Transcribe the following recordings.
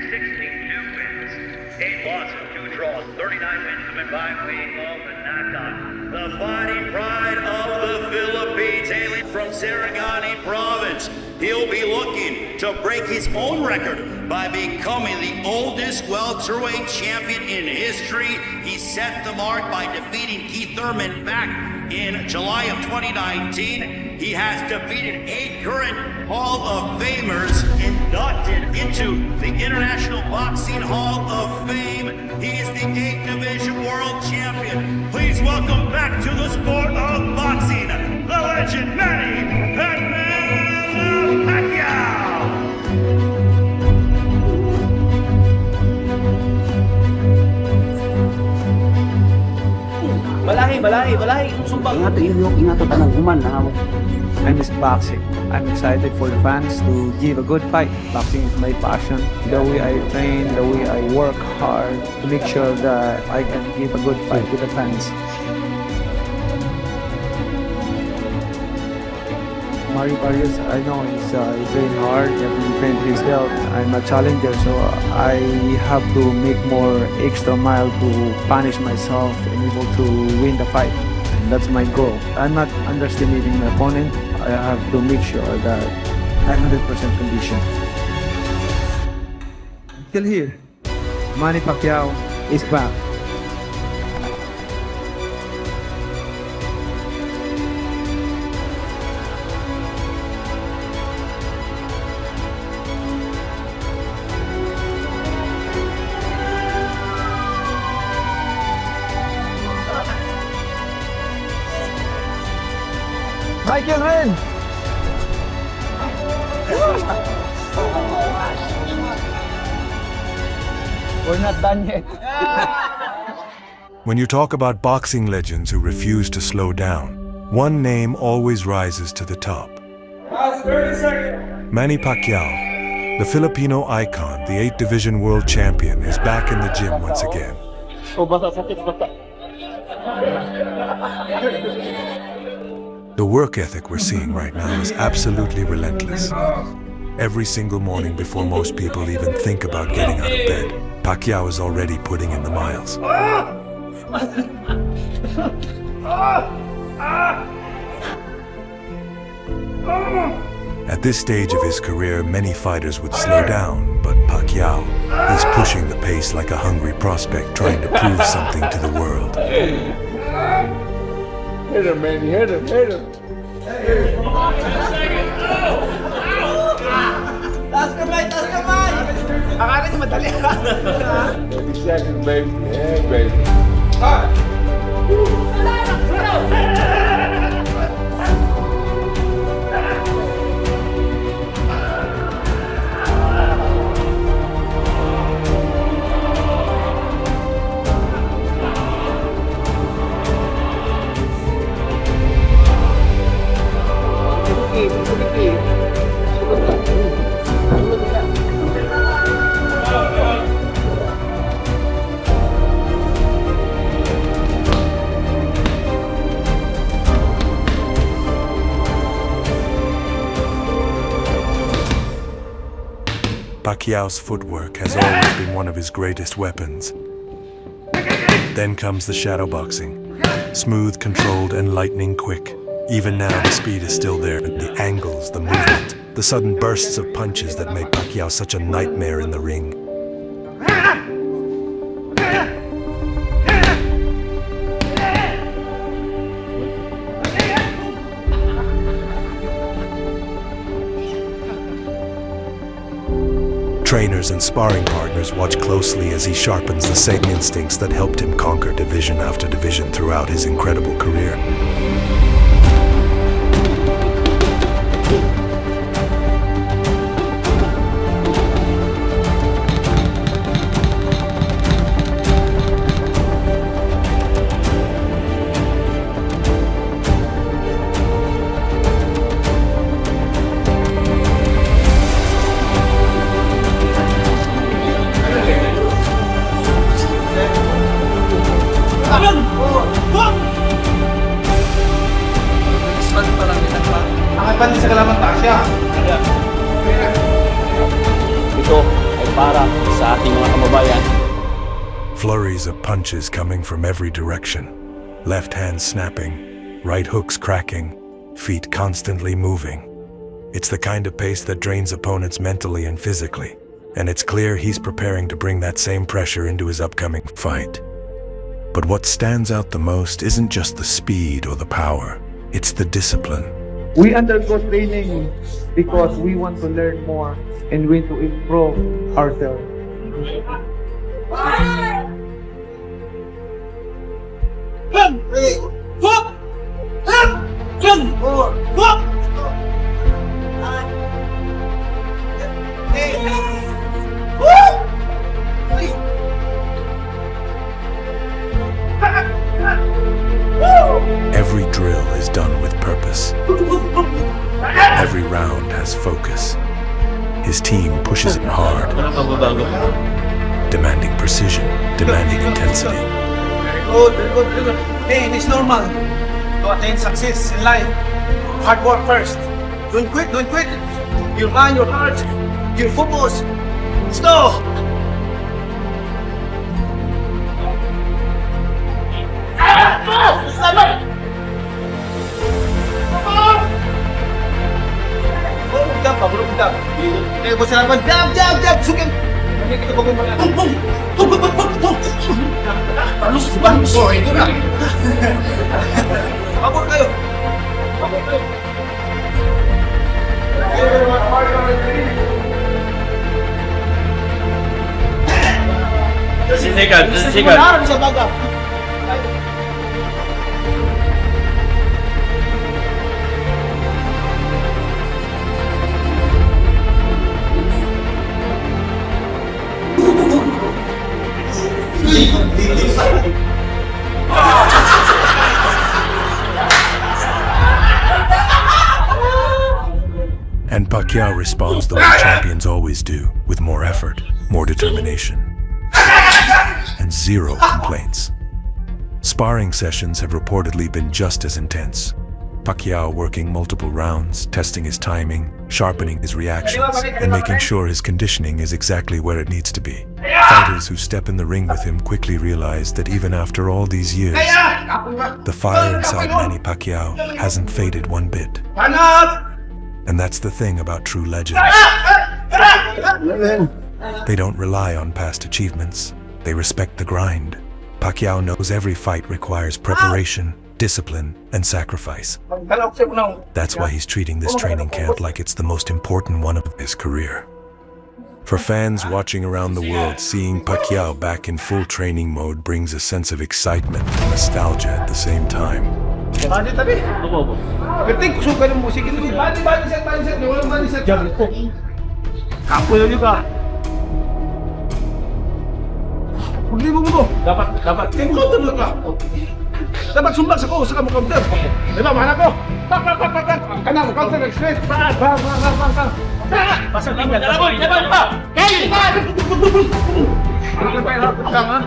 62 wins, 8 losses, 2 draws, 39 wins have been by way of the knockout. The fighting pride of the Philippines, hailing from Sarangani province. He'll be looking to break his own record by becoming the oldest welterweight champion in history. He set the mark by defeating Keith Thurman back in July of 2019. He has defeated 8 current Hall of Famers inducted into the International Boxing Hall of Fame. He is the 8th Division World Champion. Please welcome back to the sport of boxing, the legend Manny Pacquiao. Balahi, sumbang. Ingat tanang human na ako. I miss boxing. I'm excited for the fans to give a good fight. Boxing is my passion. The way I train, the way I work hard to make sure that I can give a good fight to the fans. Manny Pacquiao, I know he's trained hard, he has to defend his health. I'm a challenger, so I have to make more extra mile to punish myself and able to win the fight. And that's my goal. I'm not underestimating my opponent. I have to make sure that I'm 100% conditioned. Still here. Manny Pacquiao is back. Michael Ren! We're not done yet. When you talk about boxing legends who refuse to slow down, one name always rises to the top. Last 30 seconds. Manny Pacquiao, the Filipino icon, the 8th Division World Champion, is back in the gym once again. The work ethic we're seeing right now is absolutely relentless. Every single morning before most people even think about getting out of bed, Pacquiao is already putting in the miles. At this stage of his career, many fighters would slow down, but Pacquiao is pushing the pace like a hungry prospect trying to prove something to the world. Hit him, man. Hit him. Taas kamay! Akala niya madali. 30 seconds, baby. Yeah, baby. Pacquiao's footwork has always been one of his greatest weapons. Then comes the shadow boxing. Smooth, controlled, and lightning quick. Even now, the speed is still there, the angles, the movement, the sudden bursts of punches that make Pacquiao such a nightmare in the ring. Trainers and sparring partners watch closely as he sharpens the same instincts that helped him conquer division after division throughout his incredible career. para sa ating mga kababayan. Flurries of punches coming from every direction. Left hand snapping, right hooks cracking, feet constantly moving. It's the kind of pace that drains opponents mentally and physically, and it's clear he's preparing to bring that same pressure into his upcoming fight. But what stands out the most isn't just the speed or the power, it's the discipline. We undergo training because we want to learn more and we to improve ourselves. Every drill is done with purpose. Every round has focus. His team pushes him hard, demanding precision, demanding intensity. Very good, very good, very good. Hey, it's normal to attain success in life. Hard work first. Don't quit, don't quit. Your mind, your heart, your focus. Let's go! Eh, bos lawan jab, sukin. Ini kita bangun malam. Terus boy itu kan. Kabur kayo. Sikat. Bisa baga. And Pacquiao responds the way champions always do, with more effort, more determination, and zero complaints. Sparring sessions have reportedly been just as intense. Pacquiao working multiple rounds, testing his timing, sharpening his reactions, and making sure his conditioning is exactly where it needs to be. Fighters who step in the ring with him quickly realize that even after all these years, the fire inside Manny Pacquiao hasn't faded one bit. And that's the thing about true legends. They don't rely on past achievements. They respect the grind. Pacquiao knows every fight requires preparation, discipline, and sacrifice. That's why he's treating this training camp like it's the most important one of his career. For fans watching around the world, seeing Pacquiao back in full training mode brings a sense of excitement and nostalgia at the same time. Penting suka ng musik itu. Bani set, walang bani set. Jam itu. Kapoy juga. Hindi mo. Dapat. Tingko ka. Dapat sumbak sa ko sa counter. Di ba, mana ko? Pak. Kanang counter straight. Bang. Pasang tinggal. Dapat. Hey, Bukan pa ilapit ka nga.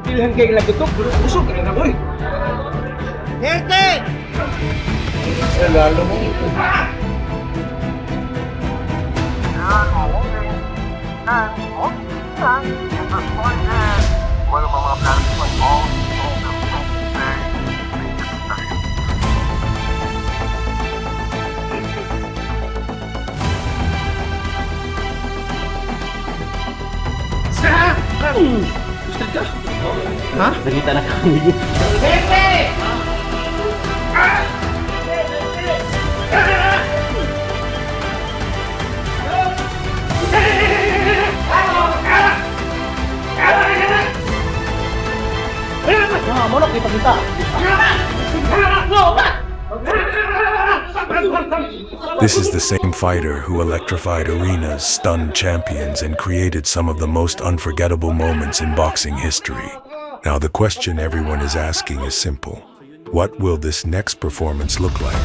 Pilihan kayo lagutok. Busog ka na, boy. Herte! Lalo mo. Gusto ka? Ha? Nakita na kami. Herte! Monok ipakita. This is the same fighter who electrified arenas, stunned champions, and created some of the most unforgettable moments in boxing history. Now the question everyone is asking is simple. What will this next performance look like?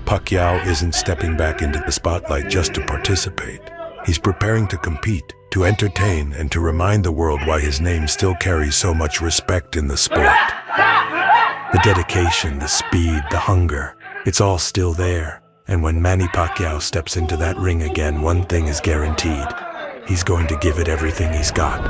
Pacquiao isn't stepping back into the spotlight just to participate. He's preparing to compete, to entertain, and to remind the world why his name still carries so much respect in the sport. The dedication, the speed, the hunger, it's all still there. And when Manny Pacquiao steps into that ring again, one thing is guaranteed. He's going to give it everything he's got.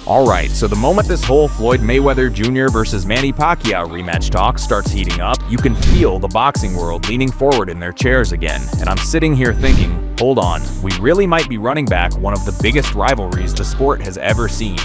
Alright, so the moment this whole Floyd Mayweather Jr. versus Manny Pacquiao rematch talk starts heating up, you can feel the boxing world leaning forward in their chairs again. And I'm sitting here thinking, hold on, we really might be running back one of the biggest rivalries the sport has ever seen.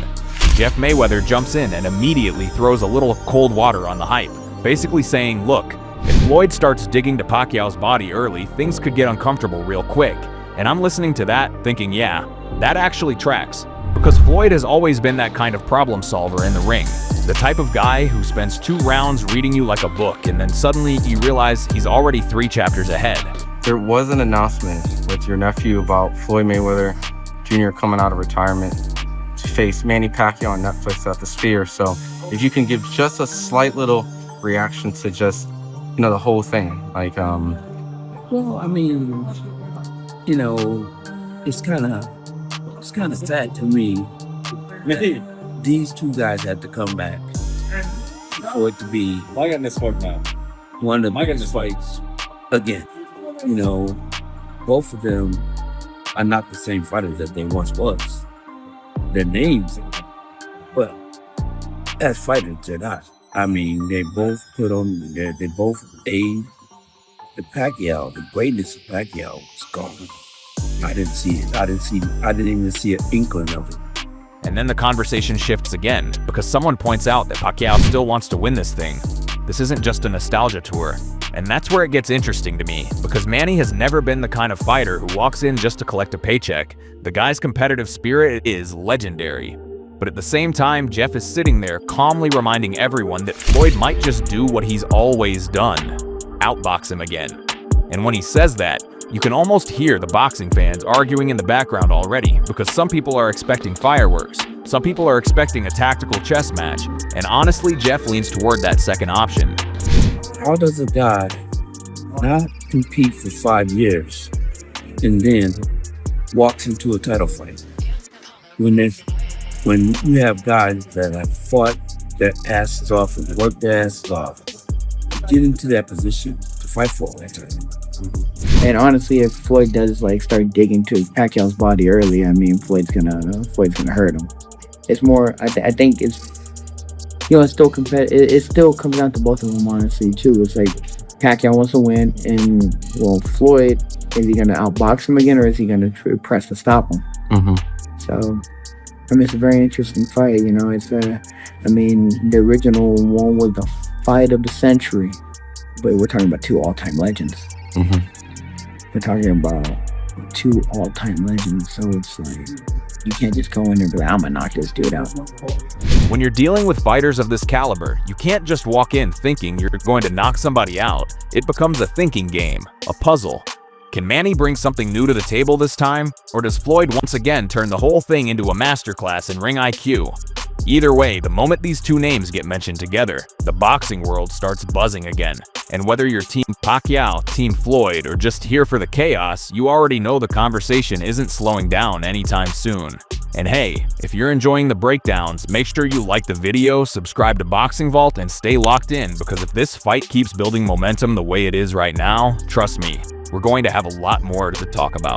Jeff Mayweather jumps in and immediately throws a little cold water on the hype, basically saying, look, if Floyd starts digging to Pacquiao's body early, things could get uncomfortable real quick. And I'm listening to that thinking, yeah, that actually tracks. Because Floyd has always been that kind of problem solver in the ring. The type of guy who spends 2 rounds reading you like a book and then suddenly you realize he's already 3 chapters ahead. There was an announcement with your nephew about Floyd Mayweather Jr. coming out of retirement to face Manny Pacquiao on Netflix at the Sphere. So if you can give just a slight little reaction to just, the whole thing. Like, Well, I mean, it's kind of sad to me that these 2 guys had to come back for it to be one of the biggest fights again. Both of them are not the same fighters that they once was. Their names, but as fighters, they're not. I mean, they both they both aid the Pacquiao, the greatness of Pacquiao was gone. I didn't see it. I didn't even see an inkling of it. And then the conversation shifts again, because someone points out that Pacquiao still wants to win this thing. This isn't just a nostalgia tour. And that's where it gets interesting to me, because Manny has never been the kind of fighter who walks in just to collect a paycheck. The guy's competitive spirit is legendary. But at the same time, Jeff is sitting there calmly reminding everyone that Floyd might just do what he's always done, outbox him again. And when he says that, you can almost hear the boxing fans arguing in the background already, because some people are expecting fireworks, some people are expecting a tactical chess match, and honestly, Jeff leans toward that second option. How does a guy not compete for 5 years and then walks into a title fight? When you have guys that have fought their asses off and worked their asses off to get into that position to fight for that title. And honestly, if Floyd does start digging to Pacquiao's body early, I mean, Floyd's gonna hurt him. It's more, I think it's, it's still competitive. It still comes down to both of them, honestly, too. It's like Pacquiao wants to win, and Floyd, is he gonna outbox him again, or is he gonna press to stop him? So, I mean, it's a very interesting fight. It's the original one was the fight of the century, but we're talking about 2 all-time legends. We're talking about 2 all-time legends, so it's like, you can't just go in there and be like, I'm gonna knock this dude out. When you're dealing with fighters of this caliber, you can't just walk in thinking you're going to knock somebody out. It becomes a thinking game, a puzzle. Can Manny bring something new to the table this time? Or does Floyd once again turn the whole thing into a masterclass in ring IQ? Either way, the moment these 2 names get mentioned together, the boxing world starts buzzing again. And whether you're Team Pacquiao, Team Floyd, or just here for the chaos, you already know the conversation isn't slowing down anytime soon. And hey, if you're enjoying the breakdowns, make sure you like the video, subscribe to Boxing Vault, and stay locked in, because if this fight keeps building momentum the way it is right now, trust me, we're going to have a lot more to talk about.